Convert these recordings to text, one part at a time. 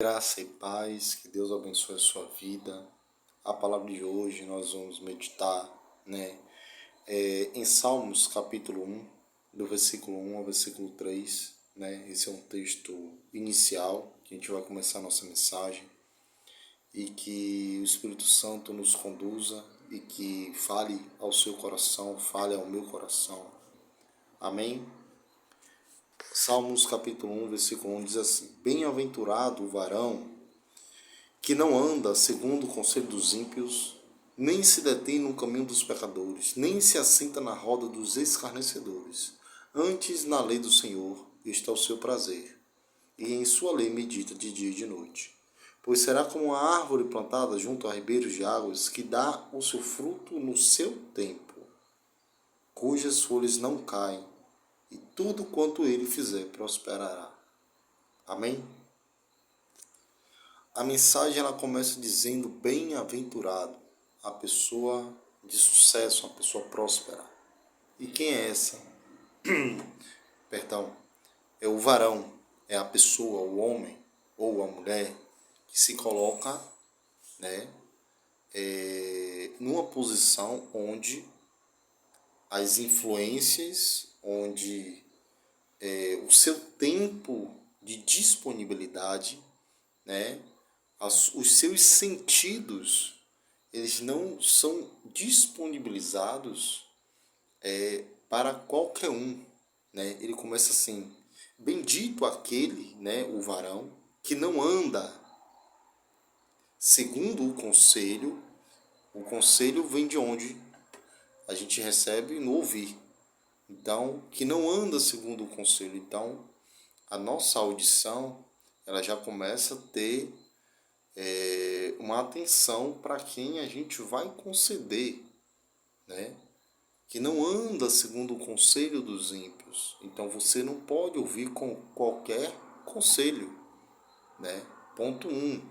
Graça e paz, que Deus abençoe a sua vida. A palavra de hoje nós vamos meditar, em Salmos capítulo 1, do versículo 1 ao versículo 3, Esse é um texto inicial que a gente vai começar a nossa mensagem e que o Espírito Santo nos conduza e que fale ao seu coração, fale ao meu coração. Amém? Salmos capítulo 1, versículo 1 diz assim: Bem-aventurado o varão que não anda segundo o conselho dos ímpios, nem se detém no caminho dos pecadores, nem se assenta na roda dos escarnecedores. Antes, na lei do Senhor está o seu prazer, e em sua lei medita de dia e de noite. Pois será como uma árvore plantada junto a ribeiros de águas, que dá o seu fruto no seu tempo, cujas folhas não caem, e tudo quanto ele fizer prosperará. Amém? A mensagem ela começa dizendo: bem-aventurado, a pessoa de sucesso, a pessoa próspera. E quem é essa? Perdão, é o varão, é a pessoa, o homem ou a mulher que se coloca, numa posição onde as influências, onde o seu tempo de disponibilidade, os seus sentidos, eles não são disponibilizados para qualquer um. Ele começa assim: bendito aquele, o varão, que não anda segundo o conselho. O conselho vem de onde? A gente recebe no ouvir. Então, que não anda segundo o conselho. Então, a nossa audição, ela já começa a ter uma atenção para quem a gente vai conceder, que não anda segundo o conselho dos ímpios. Então você não pode ouvir com qualquer conselho, Ponto 1.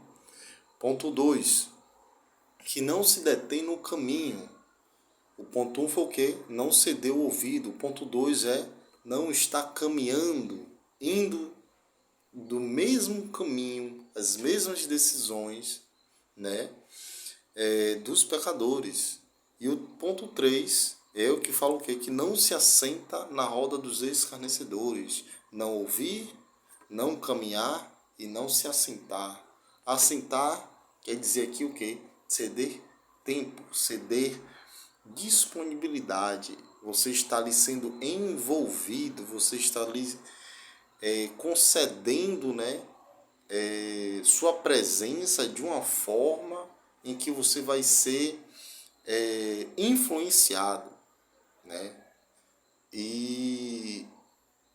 Ponto 2, que não se detém no caminho. O ponto 1 foi o quê? Não ceder o ouvido. O ponto 2 é não estar caminhando, indo do mesmo caminho, as mesmas decisões, dos pecadores. E o ponto 3 é o que fala o quê? Que não se assenta na roda dos escarnecedores. Não ouvir, não caminhar e não se assentar. Assentar quer dizer aqui o quê? Ceder tempo, ceder disponibilidade. Você está ali sendo envolvido, você está ali concedendo, sua presença de uma forma em que você vai ser influenciado, E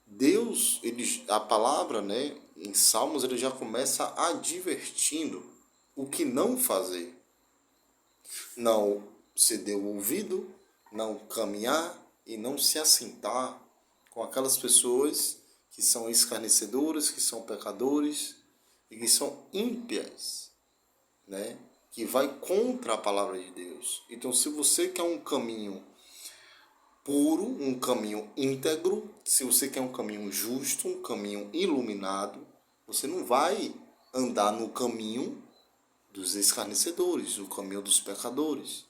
Deus, a palavra, em Salmos, ele já começa advertindo o que não fazer. Não ceder o ouvido, não caminhar e não se assentar com aquelas pessoas que são escarnecedoras, que são pecadores e que são ímpias, que vai contra a palavra de Deus. Então, se você quer um caminho puro, um caminho íntegro, se você quer um caminho justo, um caminho iluminado, você não vai andar no caminho dos escarnecedores, no caminho dos pecadores.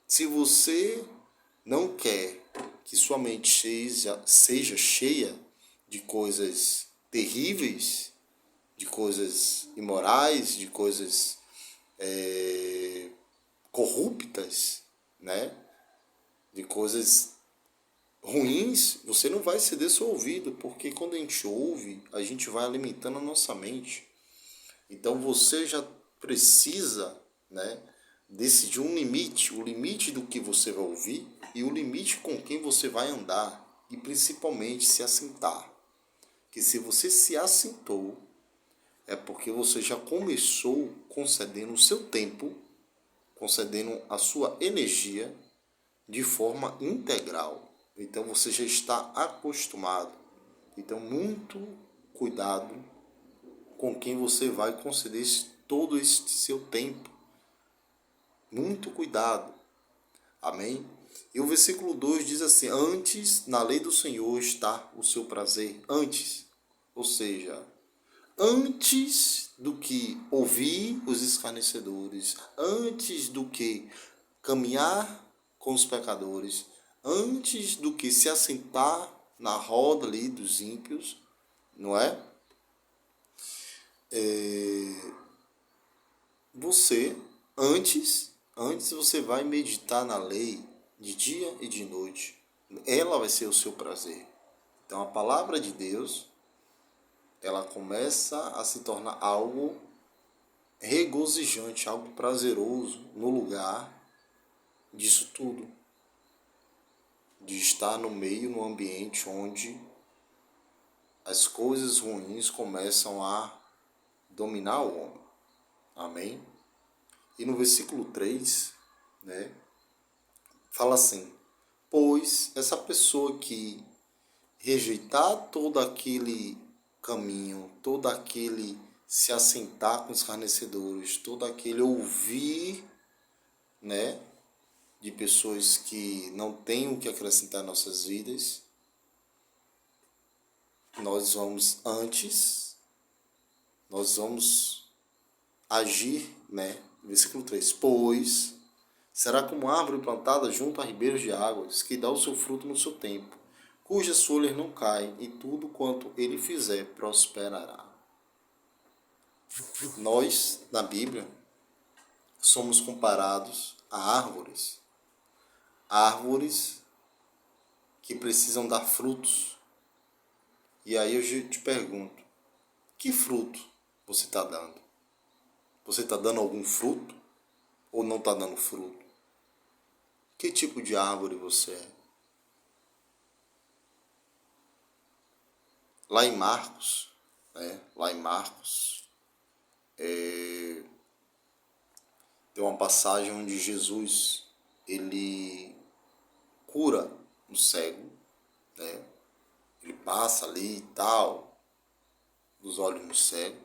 Se você não quer que sua mente seja cheia de coisas terríveis, de coisas imorais, de coisas corruptas, de coisas ruins, você não vai ceder seu ouvido, porque quando a gente ouve, a gente vai alimentando a nossa mente. Então você já precisa, decidir um limite, o limite do que você vai ouvir e o limite com quem você vai andar, e principalmente se assentar. Que se você se assentou, é porque você já começou concedendo o seu tempo, concedendo a sua energia de forma integral. Então você já está acostumado. Então muito cuidado com quem você vai conceder todo esse seu tempo. Muito cuidado. Amém? E o versículo 2 diz assim: antes na lei do Senhor está o seu prazer. Antes. Ou seja, antes do que ouvir os escarnecedores, antes do que caminhar com os pecadores, antes do que se assentar na roda ali dos ímpios, não é? Você, antes você vai meditar na lei de dia e de noite. Ela vai ser o seu prazer. Então a palavra de Deus, ela começa a se tornar algo regozijante, algo prazeroso no lugar disso tudo. De estar no meio, no ambiente onde as coisas ruins começam a dominar o homem. Amém? E no versículo 3, né, fala assim: pois essa pessoa que rejeitar todo aquele caminho, todo aquele se assentar com os escarnecedores, todo aquele ouvir, né, de pessoas que não têm o que acrescentar em nossas vidas, nós vamos agir, né? Versículo 3. Pois será como árvore plantada junto a ribeiros de águas, que dá o seu fruto no seu tempo, cujas folhas não caem, e tudo quanto ele fizer prosperará. Nós, na Bíblia, somos comparados a árvores. Árvores que precisam dar frutos. E aí eu te pergunto, que fruto você está dando? Você está dando algum fruto ou não está dando fruto? Que tipo de árvore você é? Lá em Marcos, tem uma passagem onde Jesus, ele cura um cego, né? Ele passa ali e tal, dos olhos no cego,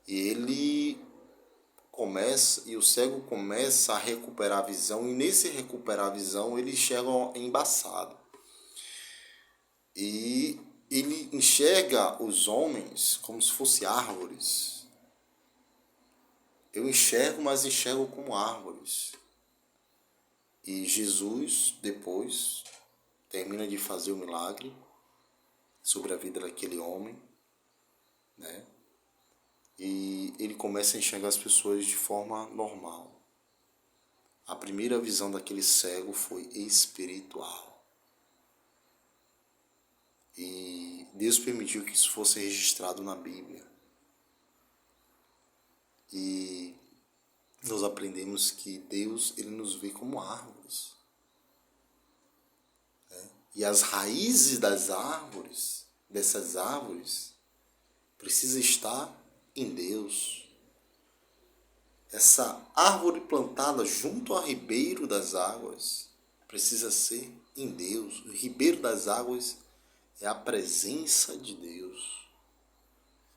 e o cego começa a recuperar a visão, e nesse recuperar a visão ele enxerga embaçado. E ele enxerga os homens como se fossem árvores. Eu enxergo, mas enxergo como árvores. E Jesus, depois, termina de fazer o milagre sobre a vida daquele homem, né? E ele começa a enxergar as pessoas de forma normal. A primeira visão daquele cego foi espiritual. E Deus permitiu que isso fosse registrado na Bíblia. E nós aprendemos que Deus, ele nos vê como árvores. Né? E as raízes dessas árvores, precisa estar em Deus. Essa árvore plantada junto ao ribeiro das águas precisa ser em Deus. O ribeiro das águas é a presença de Deus.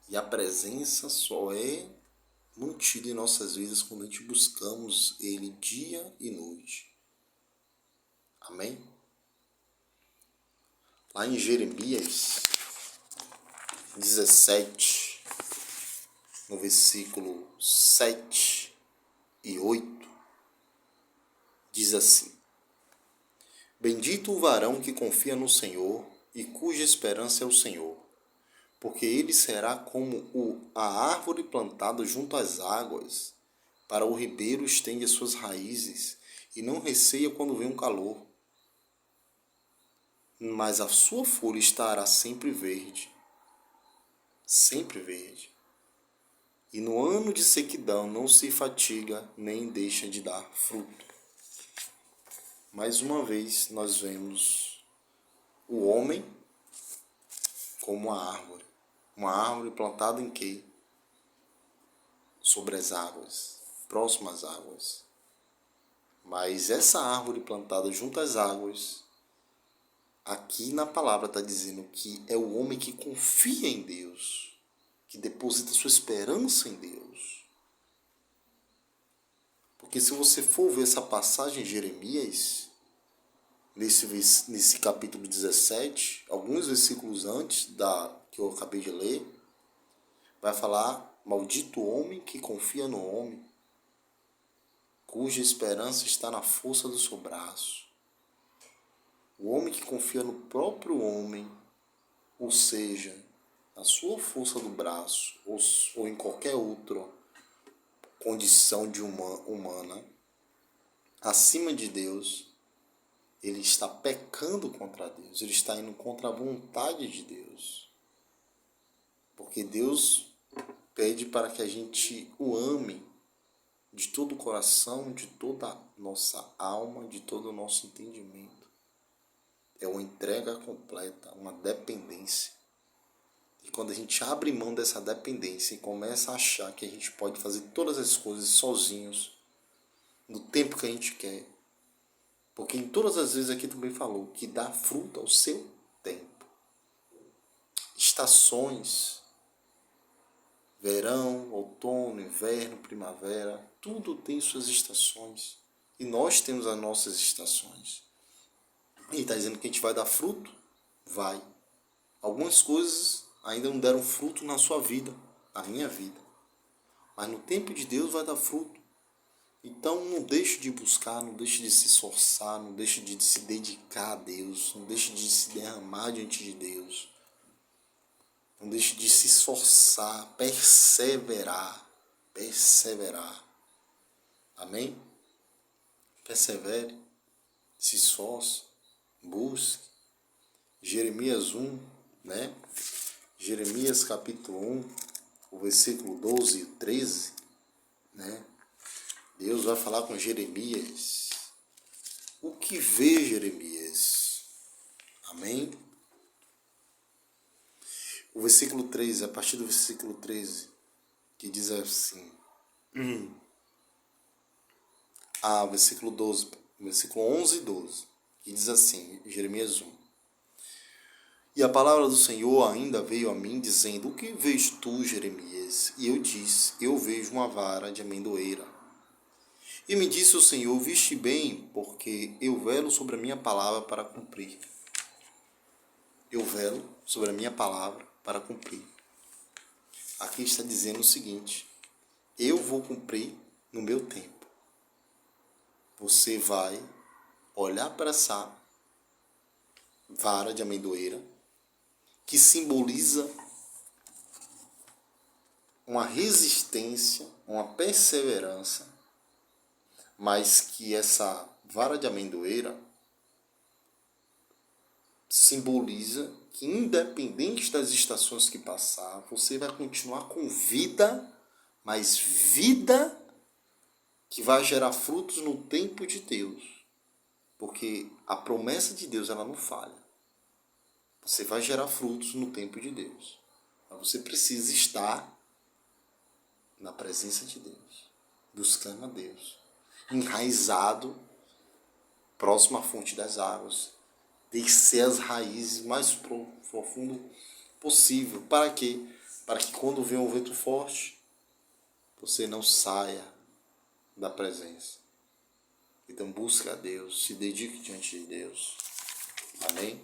E a presença só é mantida em nossas vidas quando a gente buscamos Ele dia e noite. Amém? Lá em Jeremias 17, no versículo 7 e 8, diz assim: bendito o varão que confia no Senhor e cuja esperança é o Senhor, porque ele será como a árvore plantada junto às águas, para o ribeiro estende as suas raízes e não receia quando vem um calor. Mas a sua folha estará sempre verde. Sempre verde. E no ano de sequidão não se fatiga nem deixa de dar fruto. Mais uma vez nós vemos o homem como uma árvore. Uma árvore plantada em quê? Sobre as águas, próximas às águas. Mas essa árvore plantada junto às águas, aqui na palavra está dizendo que é o homem que confia em Deus, que deposita sua esperança em Deus. Porque se você for ver essa passagem de Jeremias, nesse capítulo 17, alguns versículos antes que eu acabei de ler, vai falar Maldito o homem que confia no homem, cuja esperança está na força do seu braço. O homem que confia no próprio homem, ou seja, na sua força do braço, ou em qualquer outra condição humana, acima de Deus, ele está pecando contra Deus, ele está indo contra a vontade de Deus. Porque Deus pede para que a gente o ame de todo o coração, de toda a nossa alma, de todo o nosso entendimento. É uma entrega completa, uma dependência. E quando a gente abre mão dessa dependência e começa a achar que a gente pode fazer todas as coisas sozinhos, no tempo que a gente quer, porque em todas as vezes aqui também falou que dá fruto ao seu tempo. Estações, verão, outono, inverno, primavera, tudo tem suas estações. E nós temos as nossas estações. E está dizendo que a gente vai dar fruto? Vai. Algumas coisas ainda não deram fruto na sua vida, na minha vida. Mas no tempo de Deus vai dar fruto. Então não deixe de buscar, não deixe de se esforçar, não deixe de se dedicar a Deus, não deixe de se derramar diante de Deus. Não deixe de se esforçar, perseverar. Amém? Persevere, se esforce, busque. Jeremias 1, né? Jeremias capítulo 1, o versículo 12 e 13, né? Deus vai falar com Jeremias. O que vê Jeremias? Amém? O versículo 13, a partir do versículo 13, que diz assim. Versículo 12, versículo 11 e 12, que diz assim, Jeremias 1. E a palavra do Senhor ainda veio a mim, dizendo, o que vês tu, Jeremias? E eu disse, eu vejo uma vara de amendoeira. E me disse o Senhor, viste bem, porque eu velo sobre a minha palavra para cumprir. Eu velo sobre a minha palavra para cumprir. Aqui está dizendo o seguinte, eu vou cumprir no meu tempo. Você vai olhar para essa vara de amendoeira, que simboliza uma resistência, uma perseverança, mas que essa vara de amendoeira simboliza que, independente das estações que passar, você vai continuar com vida, mas vida que vai gerar frutos no tempo de Deus. Porque a promessa de Deus, ela não falha. Você vai gerar frutos no tempo de Deus. Mas você precisa estar na presença de Deus, buscando a Deus, enraizado, próximo à fonte das águas, descer as raízes mais profundo possível. Para quê? Para que quando vem um vento forte, você não saia da presença. Então busque a Deus, se dedique diante de Deus. Amém?